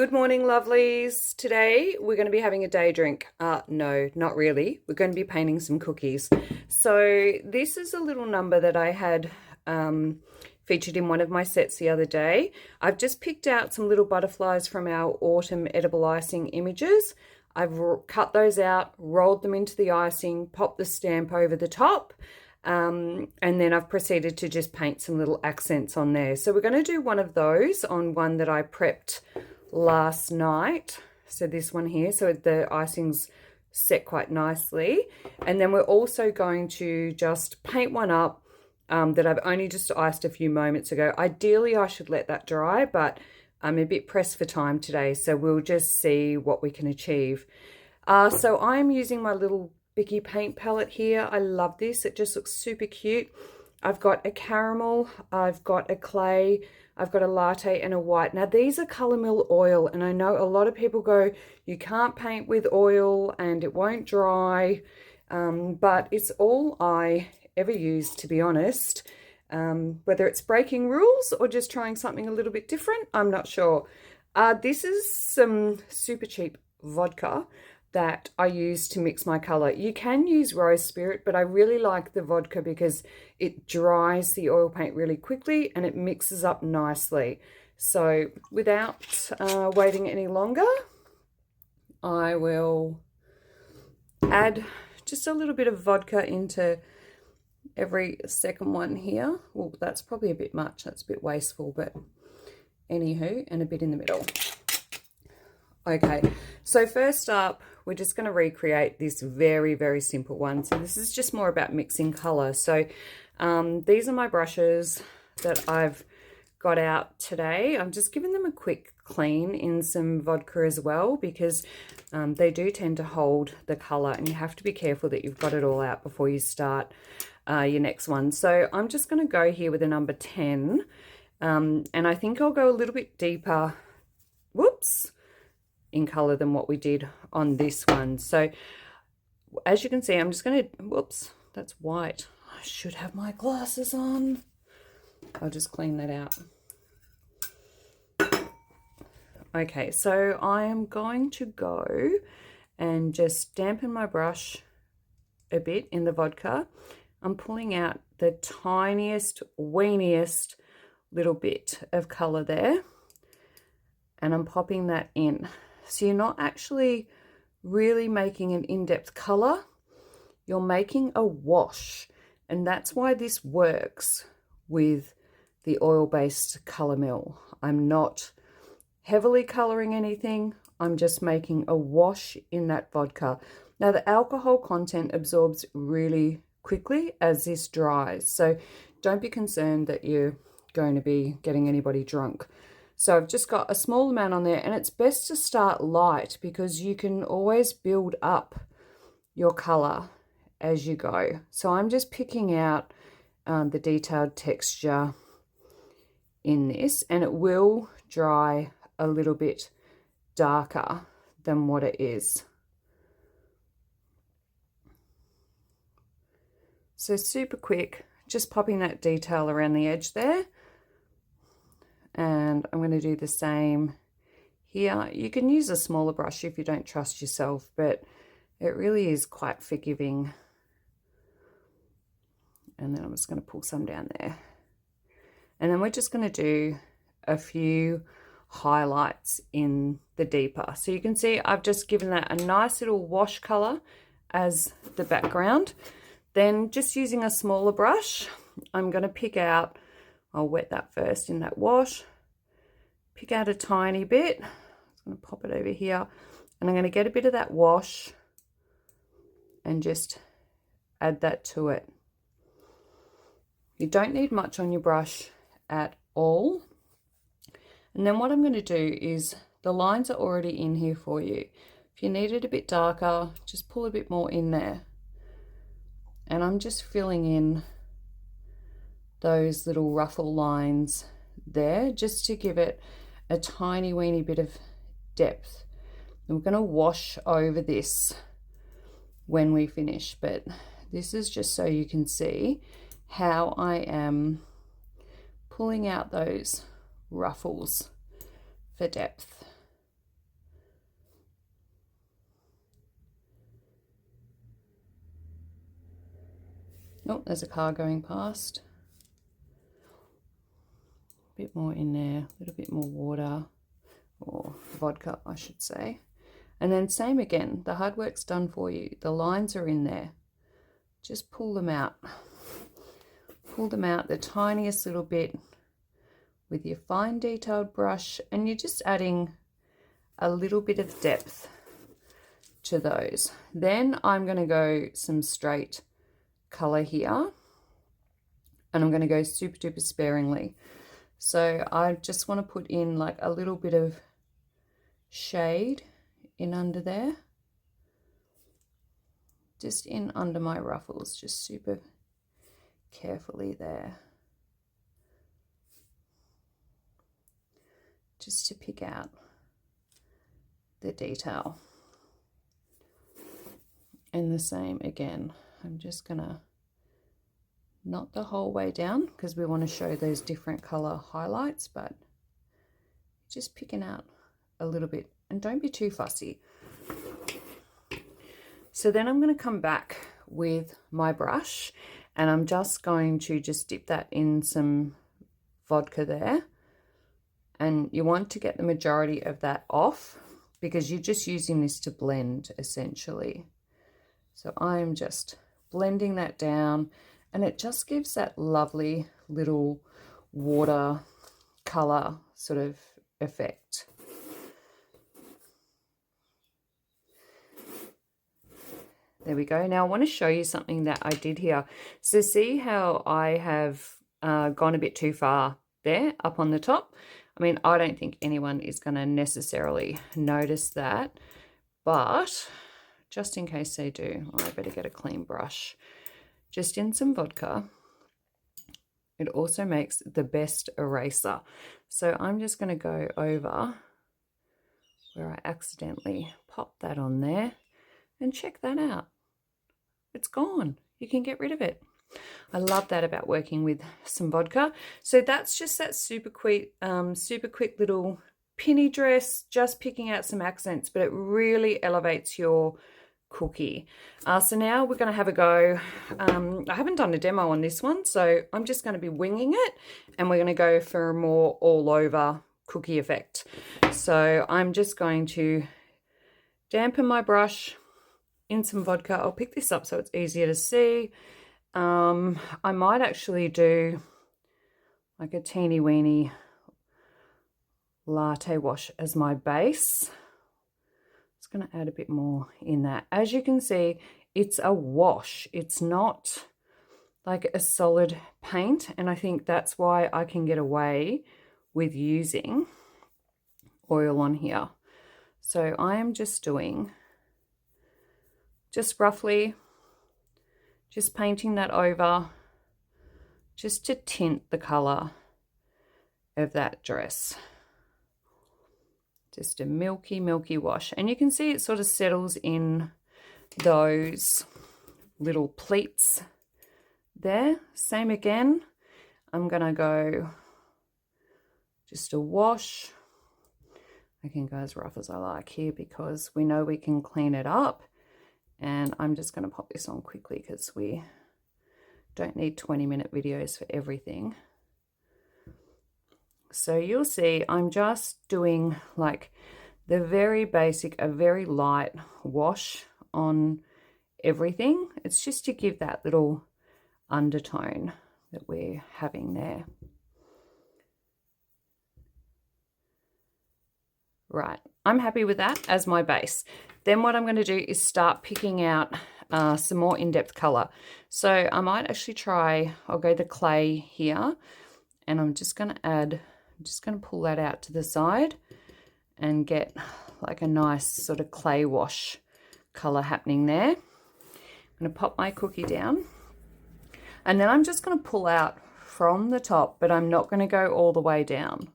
Good morning, lovelies. Today we're going to be having a day drink. No, not really. We're going to be painting some cookies. So this is a little number that I had featured in one of my sets the other day. I've just picked out some little butterflies from our autumn edible icing images. I've cut those out, rolled them into the icing, popped the stamp over the top, and then I've proceeded to just paint some little accents on there. So we're going to do one of those on one that I prepped last night. So this one here, so the icing's set quite nicely. And then we're also going to just paint one up that I've only just iced a few moments ago. Ideally, I should let that dry, but I'm a bit pressed for time today, so we'll just see what we can achieve. So I'm using my little Bicky paint palette here. I love this. It just looks super cute. I've got a caramel, I've got a clay, I've got a latte and a white. Now these are Colour Mill oil, and I know a lot of people go, you can't paint with oil and it won't dry, but it's all I ever use, to be honest. Whether it's breaking rules or just trying something a little bit different, I'm not sure. This is some super cheap vodka that I use to mix my colour. You can use rose spirit, but I really like the vodka because it dries the oil paint really quickly and it mixes up nicely. So without waiting any longer, I will add just a little bit of vodka into every second one here. Well, that's probably a bit much. That's a bit wasteful, but anywho, and a bit in the middle. Okay, so first up, we're just going to recreate this very, very simple one. So this is just more about mixing colour. So these are my brushes that I've got out today. I'm just giving them a quick clean in some vodka as well, because they do tend to hold the colour, and you have to be careful that you've got it all out before you start your next one. So I'm just going to go here with a number 10, and I think I'll go a little bit deeper, in colour than what we did on this one. So as you can see, I'm just going to, that's white. I should have my glasses on. I'll just clean that out. Okay, so I am going to go and just dampen my brush a bit in the vodka. I'm pulling out the tiniest, weeniest little bit of colour there, and I'm popping that in. So you're not actually really making an in-depth colour, you're making a wash. And that's why this works with the oil-based Colour Mill. I'm not heavily colouring anything, I'm just making a wash in that vodka. Now the alcohol content absorbs really quickly as this dries, so don't be concerned that you're going to be getting anybody drunk. So I've just got a small amount on there, and it's best to start light because you can always build up your colour as you go. So I'm just picking out the detailed texture in this, and it will dry a little bit darker than what it is. So super quick, just popping that detail around the edge there. And I'm going to do the same here. You can use a smaller brush if you don't trust yourself, but it really is quite forgiving. And then I'm just going to pull some down there. And then we're just going to do a few highlights in the deeper. So you can see I've just given that a nice little wash color as the background. Then just using a smaller brush, I'm going to pick out, I'll wet that first in that wash, pick out a tiny bit. I'm just going to pop it over here, and I'm going to get a bit of that wash and just add that to it. You don't need much on your brush at all. And then what I'm going to do is, the lines are already in here for you. If you need it a bit darker, just pull a bit more in there. And I'm just filling in those little ruffle lines there, just to give it a tiny weeny bit of depth. And we're going to wash over this when we finish, but this is just so you can see how I am pulling out those ruffles for depth. Oh, there's a car going past. A bit more in there, a little bit more water, or vodka, I should say. And then same again, the hard work's done for you. The lines are in there. Just pull them out. Pull them out the tiniest little bit with your fine detailed brush, and you're just adding a little bit of depth to those. Then I'm going to go some straight color here, and I'm going to go super duper sparingly. So I just want to put in like a little bit of shade in under there, just in under my ruffles, just super carefully there, just to pick out the detail. And the same again, I'm just gonna not the whole way down because we want to show those different color highlights, but just picking out a little bit, and don't be too fussy. So then I'm going to come back with my brush, and I'm just going to just dip that in some vodka there, and you want to get the majority of that off because you're just using this to blend essentially. So I'm just blending that down, and it just gives that lovely little water color sort of effect. There we go. Now I want to show you something that I did here. So see how I have gone a bit too far there up on the top? I mean, I don't think anyone is going to necessarily notice that, but just in case they do, I better get a clean brush. Just in some vodka. It also makes the best eraser. So I'm just going to go over where I accidentally popped that on there, and check that out. It's gone. You can get rid of it. I love that about working with some vodka. So that's just that super quick little pinny dress, just picking out some accents, but it really elevates your cookie. So now we're going to have a go. I haven't done a demo on this one, so I'm just going to be winging it, and we're going to go for a more all over cookie effect. So I'm just going to dampen my brush in some vodka. I'll pick this up so it's easier to see. I might actually do like a teeny weeny latte wash as my base. Just going to add a bit more in that. As you can see, it's a wash. It's not like a solid paint, and I think that's why I can get away with using oil on here. So I am just doing just roughly, just painting that over just to tint the color of that dress. Just a milky, milky wash. And you can see it sort of settles in those little pleats there. Same again. I'm going to go just a wash. I can go as rough as I like here because we know we can clean it up. And I'm just going to pop this on quickly because we don't need 20-minute videos for everything. So you'll see I'm just doing like the very basic, a very light wash on everything. It's just to give that little undertone that we're having there. Right, I'm happy with that as my base. Then what I'm going to do is start picking out some more in-depth color. So I might actually try, I'll go the clay here, and I'm just going to add, I'm just going to pull that out to the side and get like a nice sort of clay wash color happening there. I'm going to pop my cookie down, and then I'm just going to pull out from the top, but I'm not going to go all the way down.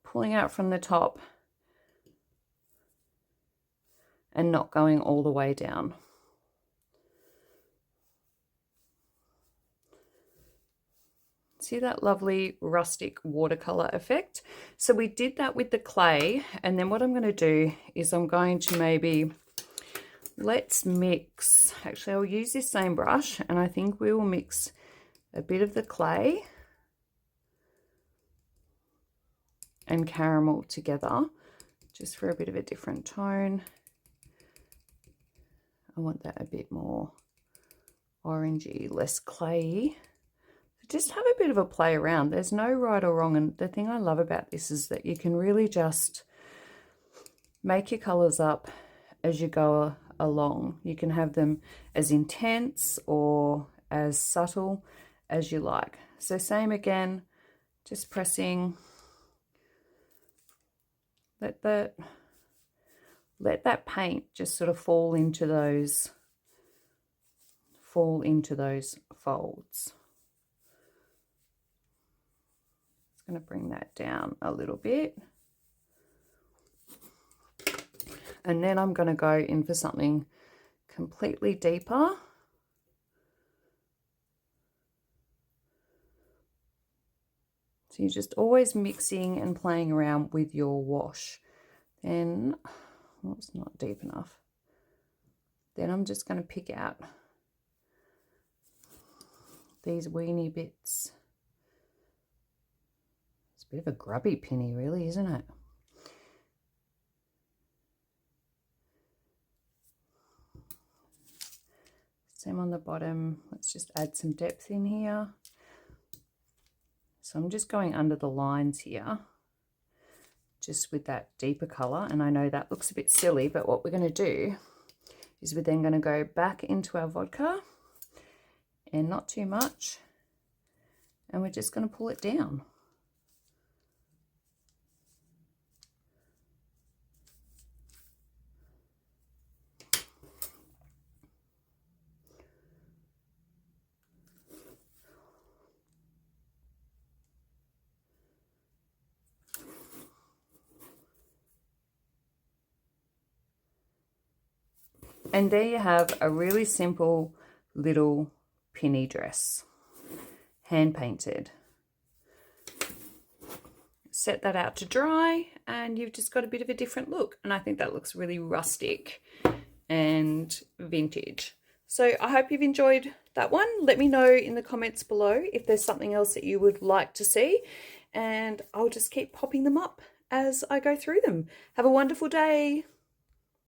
Pulling out from the top and not going all the way down. See that lovely rustic watercolor effect? So we did that with the clay, and then what I'm going to do is I'm going to maybe, let's mix. Actually, I'll use this same brush, and I think we will mix a bit of the clay and caramel together, just for a bit of a different tone. I want that a bit more orangey, less clayey. Just have a bit of a play around. There's no right or wrong, and the thing I love about this is that you can really just make your colours up as you go along. You can have them as intense or as subtle as you like. So same again, just pressing. Let that paint just sort of fall into those folds. Just going to bring that down a little bit. And then I'm going to go in for something completely deeper. So you're just always mixing and playing around with your wash. Then, well, it's not deep enough. Then I'm just going to pick out these weeny bits. It's a bit of a grubby pinny, really, isn't it? Same on the bottom. Let's just add some depth in here. So I'm just going under the lines here, just with that deeper colour. And I know that looks a bit silly, but what we're going to do is we're then going to go back into our vodka, and not too much, and we're just going to pull it down. And there you have a really simple little pinny dress, hand painted. Set that out to dry and you've just got a bit of a different look, and I think that looks really rustic and vintage. So I hope you've enjoyed that one. Let me know in the comments below if there's something else that you would like to see, and I'll just keep popping them up as I go through them. Have a wonderful day.